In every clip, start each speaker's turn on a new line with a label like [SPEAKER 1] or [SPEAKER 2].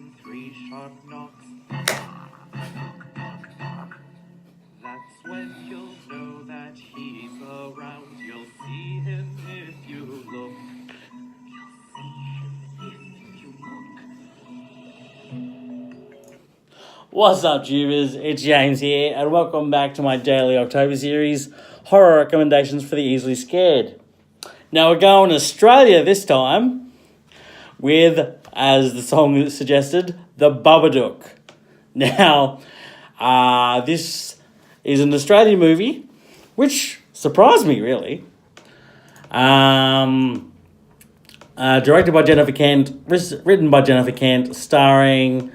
[SPEAKER 1] and 3 sharp knocks. That's when you'll know that he's around. You'll see him if you look. You'll see him if you look.
[SPEAKER 2] What's up, tubers? It's James here, and welcome back to my daily October series, horror recommendations for the easily scared. Now we're going to Australia this time with, as the song suggested, the Babadook. Now, this is an Australian movie, which surprised me really. Directed by Jennifer Kent, written by Jennifer Kent, starring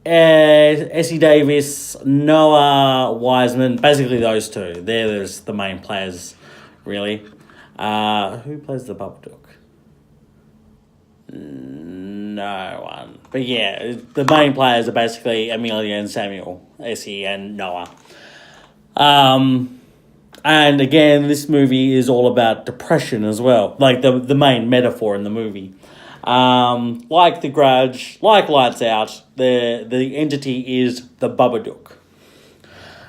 [SPEAKER 2] Essie Davis, Noah Wiseman, basically those two. There's the main players, really. Who plays the Babadook? No one. But yeah, the main players are basically Amelia and Samuel, Essie and Noah. And again, this movie is all about depression as well, like the main metaphor in the movie. Like The Grudge, like Lights Out, the entity is the Babadook.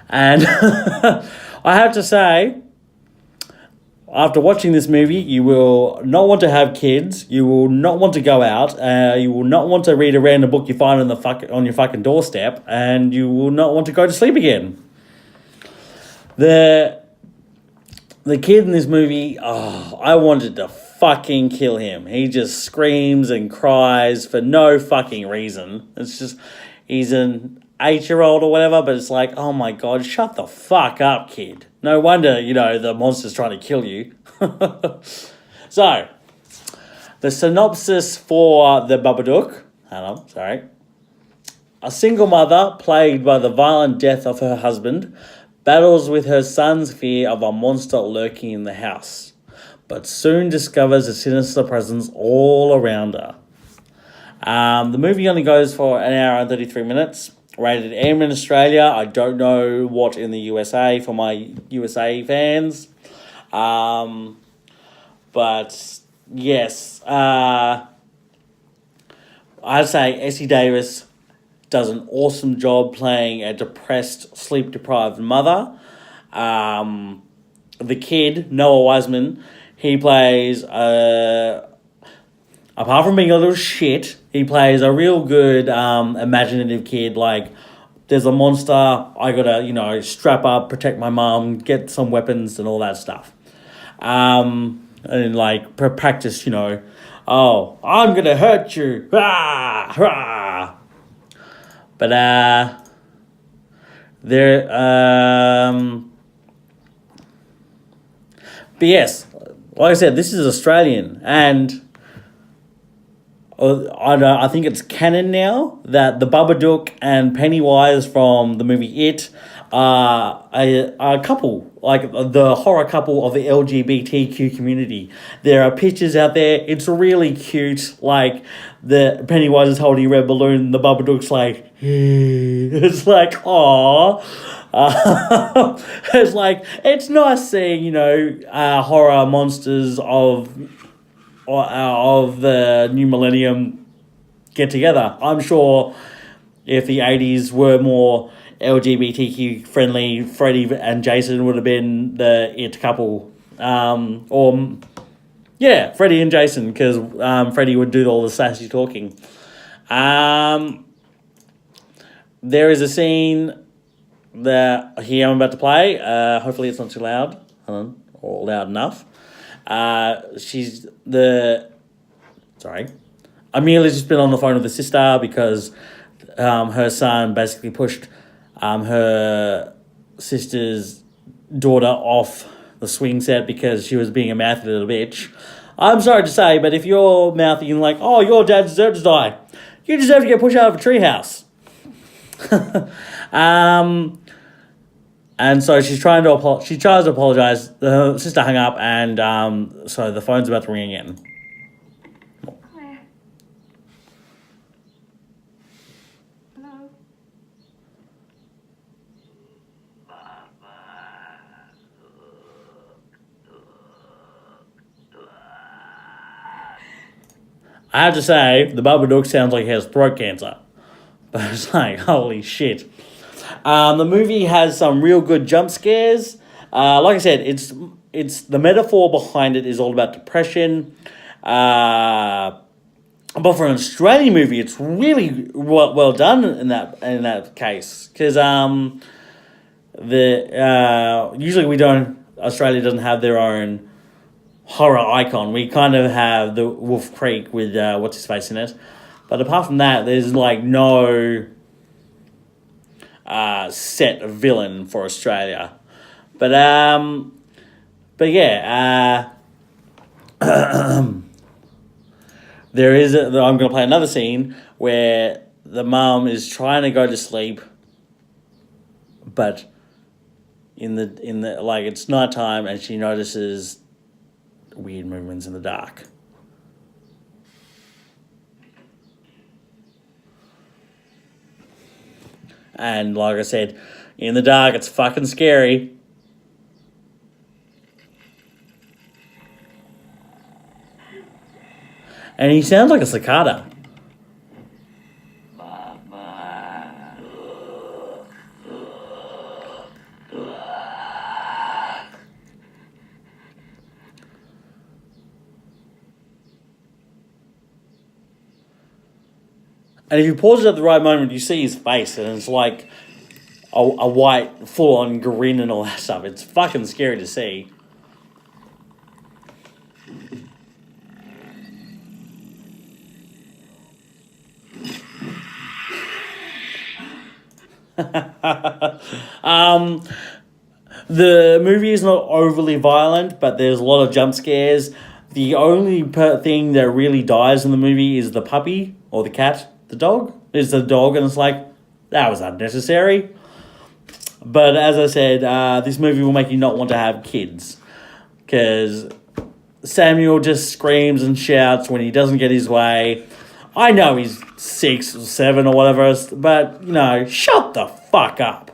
[SPEAKER 2] And I have to say, after watching this movie, you will not want to have kids, you will not want to go out, you will not want to read a random book you find on your fucking doorstep, and you will not want to go to sleep again. The kid in this movie, I wanted to fucking kill him. He just screams and cries for no fucking reason. It's just, he's an 8-year-old or whatever, but it's like, oh my god, shut the fuck up, kid. No wonder, the monster's trying to kill you. So, the synopsis for the Babadook, a single mother, plagued by the violent death of her husband, battles with her son's fear of a monster lurking in the house, but soon discovers a sinister presence all around her. The movie only goes for an hour and 33 minutes. Rated M in Australia. I don't know what in the USA for my USA fans. But yes, I'd say Essie Davis does an awesome job playing a depressed, sleep-deprived mother. The kid, Noah Wiseman, he plays, apart from being a little shit, he plays a real good, imaginative kid. Like, there's a monster, I gotta, strap up, protect my mom, get some weapons and all that stuff. And, practice, I'm gonna hurt you. Rah, rah. But, but yes, like I said, this is Australian, and I think it's canon now that the Babadook and Pennywise from the movie It are a couple, like the horror couple of the LGBTQ community. There are pictures out there. It's really cute. Like, the Pennywise is holding a red balloon, and the Babadook's like, it's like, aww. It's like, it's nice seeing, horror monsters of the new millennium get together. I'm sure if the 80s were more LGBTQ friendly, Freddy and Jason would have been the it couple. Freddy and Jason, because Freddy would do all the sassy talking. There is a scene that here I'm about to play. Hopefully it's not too loud. Or loud enough. Amelia's just been on the phone with the sister because her son basically pushed her sister's daughter off the swing set because she was being a mouthy little bitch. I'm sorry to say, but if you're mouthing like, oh, your dad deserves to die, you deserve to get pushed out of a treehouse. And so she tries to apologize. The sister hung up, and so the phone's about to ring again.
[SPEAKER 3] Claire. Hello.
[SPEAKER 2] I have to say, the Babadook sounds like he has throat cancer. But it's like, holy shit. The movie has some real good jump scares. Like I said, it's the metaphor behind it is all about depression. But for an Australian movie, it's really well done in that case, because usually we don't, Australia doesn't have their own horror icon. We kind of have the Wolf Creek with what's his face in it, but apart from that, there's like no set villain for Australia. But yeah. I'm going to play another scene where the mum is trying to go to sleep, but in the like it's nighttime and she notices weird movements in the dark. And like I said, in the dark it's fucking scary. And he sounds like a cicada. And if you pause it at the right moment, you see his face, and it's like a white, full-on grin and all that stuff. It's fucking scary to see. The movie is not overly violent, but there's a lot of jump scares. The only thing that really dies in the movie is the puppy or the cat. The dog is the dog, and it's like, that was unnecessary. But as I said, this movie will make you not want to have kids, because Samuel just screams and shouts when he doesn't get his way. I know he's 6 or 7 or whatever, but, shut the fuck up.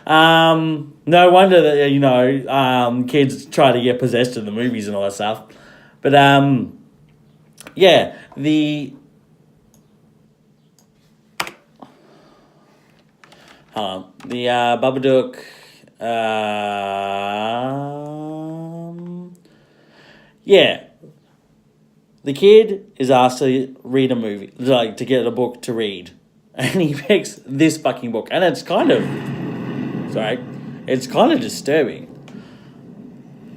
[SPEAKER 2] No wonder that, kids try to get possessed in the movies and all that stuff. But, yeah, the Babadook, yeah. The kid is asked to read a movie, like to get a book to read. And he picks this fucking book. And it's kind of disturbing.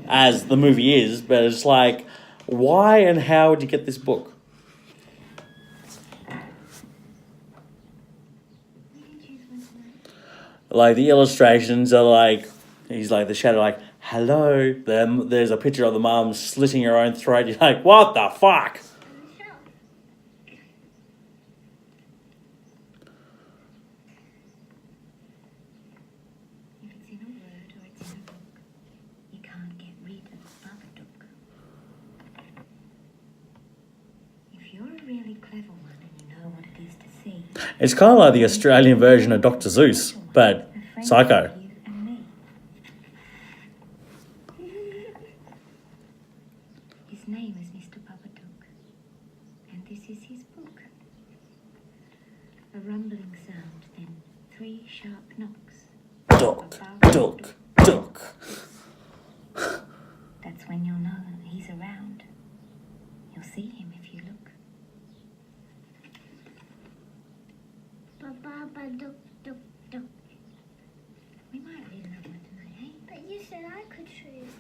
[SPEAKER 2] As the movie is, but it's like, why and how would you get this book? Like, the illustrations are like, he's like the shadow, like, hello. There's a picture of the mum slitting her own throat. You're like, what the fuck?
[SPEAKER 3] If it's in a word or it's in a book, you can't get rid of Babadook. If you're a really clever one and you know what it is to see,
[SPEAKER 2] It's kind of like the Australian version of Dr. Zeus, but psycho.
[SPEAKER 3] you and me. His name is Mr. Babadook, and this is his book. A rumbling sound, then 3 sharp knocks.
[SPEAKER 2] Duck, duck, duck.
[SPEAKER 3] That's when you'll know he's around. You'll see him if you look.
[SPEAKER 4] Babadook, dook, dook.
[SPEAKER 3] We might read another one tonight, eh?
[SPEAKER 4] But you said I could choose.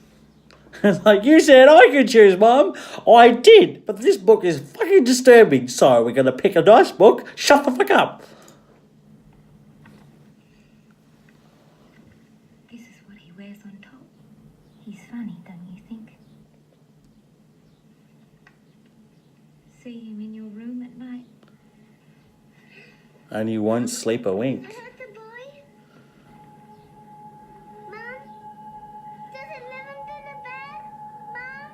[SPEAKER 2] It's like, you said I could choose, Mum. I did, but this book is fucking disturbing, so we're going to pick a nice book. Shut the fuck up.
[SPEAKER 3] This is what he wears on top. He's funny, don't you think? See him in your room at night.
[SPEAKER 2] And you won't sleep a wink.
[SPEAKER 4] I heard the boy. Mom? Does it live under the bed? Mom?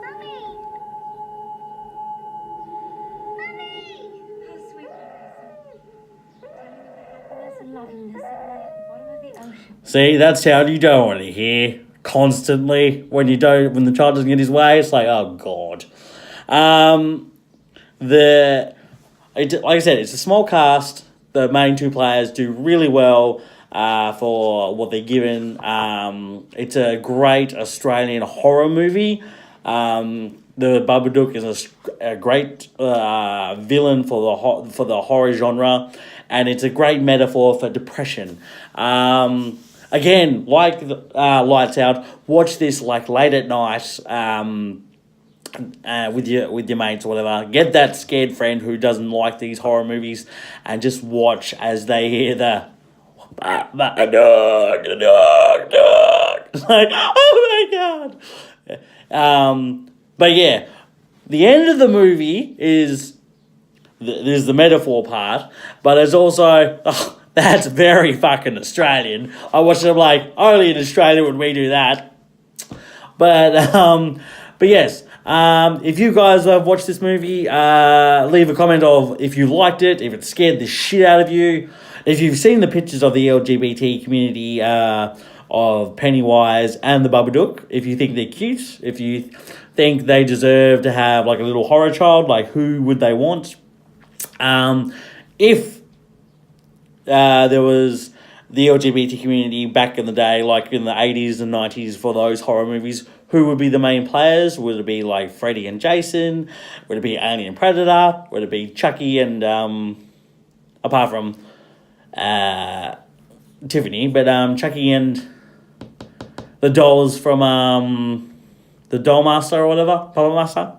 [SPEAKER 4] Mummy? Mummy?
[SPEAKER 3] How sweet you are. Telling of the happiness and loveliness that lay at the bottom of the ocean.
[SPEAKER 2] See, that's how you don't want to hear constantly when the child doesn't get his way. It's like, oh God. Like I said, it's a small cast. The main two players do really well for what they're given. It's a great Australian horror movie. The Babadook is a great villain for the horror genre, and it's a great metaphor for depression. Again, like Lights Out, watch this like late at night. With your mates or whatever, get that scared friend who doesn't like these horror movies, and just watch as they hear the dog. It's like, oh my god. But yeah, the end of the movie is there's the metaphor part, but there's also that's very fucking Australian. I watched it, I'm like, only in Australia would we do that. But yes, if you guys have watched this movie, leave a comment of if you liked it, if it scared the shit out of you, if you've seen the pictures of the LGBT community of Pennywise and the Babadook, if you think they're cute, if you think they deserve to have like a little horror child, like who would they want? If there was the LGBT community back in the day, like in the 80s and 90s for those horror movies, who would be the main players? Would it be like Freddy and Jason? Would it be Alien Predator? Would it be Chucky and, apart from Tiffany, but Chucky and the dolls from the Doll Master or whatever, Puppet Master?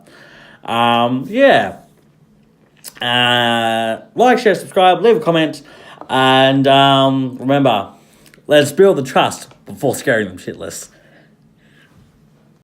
[SPEAKER 2] Yeah. Like, share, subscribe, leave a comment, and remember, let's build the trust before scaring them shitless.